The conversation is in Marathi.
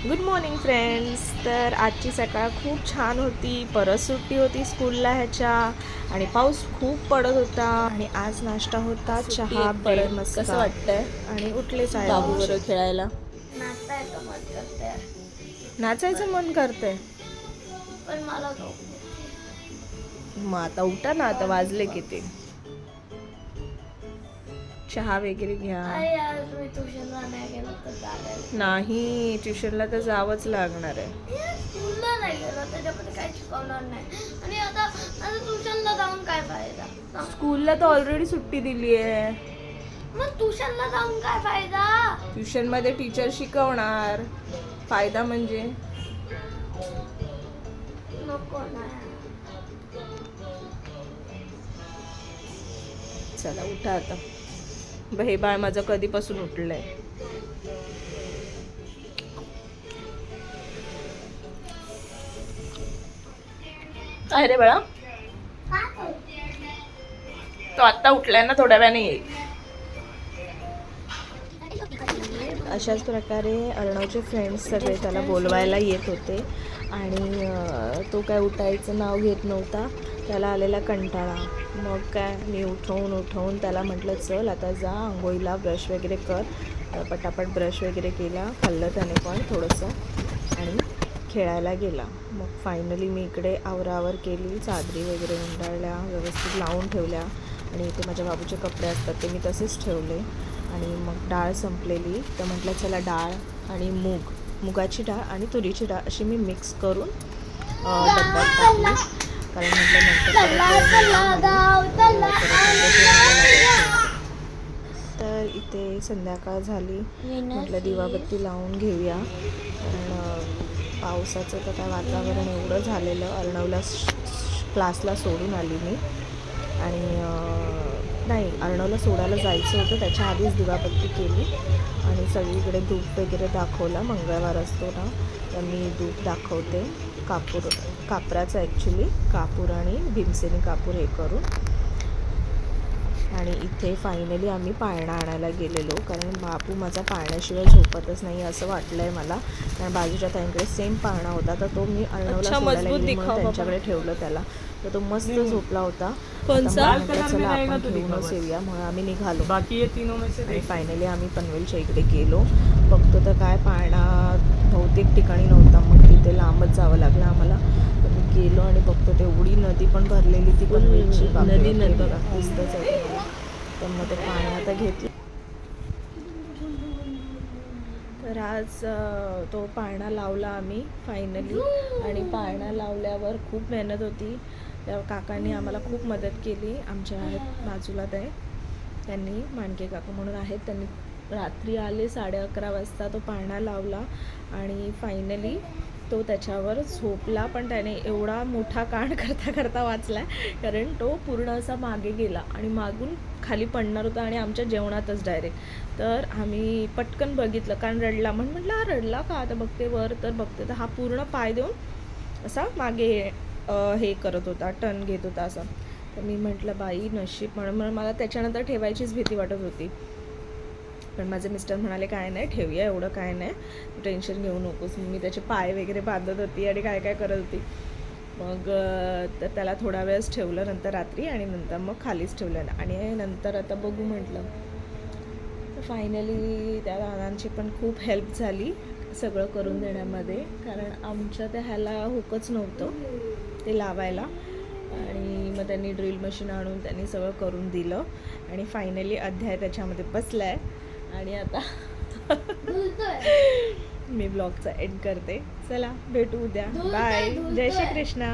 Good morning friends. तर आजची सकाळ खूप छान होती. परत सुट्टी होती स्कूलला ह्याच्या आणि पाऊस खूप पडत होता आणि आज नाश्ता होता चहा ब्रेड. मस्त कसं वाटतंय आणि उठलेच आहे बाबू बरोबर खेळायला? नाचायचं मन करतंय. पण मला झोप मग आता उठा ना, आता वाजले किती. चहा वगैरे घ्या. आज मी ट्युशनला नाही गेलो तर चालेल. नाही, ट्युशनला तर जावंच लागणार आहे. स्कूलला नाही गेलो त्याच्यामध्ये काही शिकवणार नाही आणि आता ट्युशनला जाऊन काय फायदा? स्कूलला तर ऑलरेडी सुट्टी दिली आहे. मग ट्युशनला जाऊन काय फायदा? ट्युशनमध्ये टीचर शिकवणार. फायदा म्हणजे नको नाही. चला उठा आता. हे बाळ माझं कधीपासून उठलंय. काय रे बाळा, तो आत्ता उठलाय ना, थोड्या वेळाने येईल. अशाच प्रकारे अर्णवचे फ्रेंड्स सगळे त्याला बोलवायला येत होते आणि तो काय उठायचं नाव घेत नव्हता. त्याला आलेला कंटाळा. मग काय मी उठवून त्याला म्हटलं चल आता जा आंघोळीला, ब्रश वगैरे कर. पटापट ब्रश वगैरे केला, खाल्लं त्याने पण थोडंसं आणि खेळायला गेला. मग फायनली मी इकडे आवरावर केली, चादरी वगैरे गुंडाळल्या, व्यवस्थित लावून ठेवल्या आणि इथे माझ्या बाबूचे कपडे असतात ते मी तसेच ठेवले. आणि मग डाळ संपलेली तर म्हटलं चला डाळ आणि मुगाची डाळ आणि तुरीची डाळ अशी मी मिक्स करून डब्यात टाकली. कारण म्हटलं तर इथे संध्याकाळ झाली. म्हटलं दिवाबत्ती लावून घेऊया. कारण पावसाचं तर काय वातावरण एवढं झालेलं. अर्णवला क्लासला सोडून आली मी आणि नाही, अर्णवला सोडायला जायचं होतं त्याच्या आधीच दिवाबत्ती केली आणि सगळीकडे धूप वगैरे दाखवला. मंगळवार असतो ना, तर मी धूप दाखवते. कापराचं ॲक्च्युली कापूर आणि भीमसेनी कापूर हे करून. आणि इथे फायनली आम्ही पाळणा आणायला गेलेलो. कारण बापू माझा पाळण्याशिवाय झोपतच नाही असं वाटलं आहे मला. कारण बाजूच्या त्यांकडे सेम पाळणा होता तर तो मी अर्णवला सोडायला गेली म्हणून त्यांच्याकडे ठेवलं त्याला. तर तो मस्त झोपला होता. चला आपण घेऊनच येऊया म्हणून आम्ही निघालो. आणि फायनली आम्ही पनवेलच्या इकडे गेलो. बघतो तर काय पाळणा बहुतेक ठिकाणी नव्हता. मग तिथे लांबच जावं लागलं आम्हाला. तर मी गेलो आणि बघतो तेवढी नदी पण भरलेली ती पनवेलची नदी बघा दिसतच आहे. तर मग ते पाण्यात घेतलं. तर आज तो पाळणा लावला आम्ही फायनली. आणि पाळणा लावल्यावर खूप मेहनत होती. त्या काकांनी आम्हाला खूप मदत केली. आमच्या आहेत बाजूला त्यांनी मांडके काका म्हणून आहेत, त्यांनी रात्री आले 11:30 वाजता. तो पाळणा लावला आणि फायनली तो त्याच्यावर झोपला. पण त्याने एवढा मोठा कांड करता वाचला कारण तो पूर्ण असा मागे गेला आणि मागून खाली पडणार होता आणि आमच्या जेवणातच डायरेक्ट. तर आम्ही पटकन बघितलं कारण रडला. म्हटलं हा रडला का, आता बघते वर तर बघते तर हा पूर्ण पाय देऊन असा मागे हे करत होता, टर्न घेत होता असं. तर मी म्हटलं बाई नशीब. म्हणून मला त्याच्यानंतर ठेवायचीच भीती वाटत होती. पण माझे मिस्टर म्हणाले काय नाही ठेवूया, एवढं काय नाही, तू टेन्शन घेऊ नकोस. मी त्याचे पाय वगैरे बांधत होती आणि काय करत होती. मग तर त्याला थोडा वेळच ठेवलं नंतर रात्री आणि नंतर मग खालीच ठेवलं. आणि नंतर आता बघू म्हटलं. तर फायनली त्या दादांची पण खूप हेल्प झाली सगळं करून देण्यामध्ये. कारण आमच्या त्या ह्याला हुकच नव्हतं ते लावायला. आणि मग त्यांनी ड्रिल मशीन आणून त्यांनी सगळं करून दिलं आणि फायनली अध्याय त्याच्यामध्ये बसला आहे. आणि आता मी ब्लॉगचा एंड करते. चला भेटू उद्या. बाय. जय श्री कृष्णा.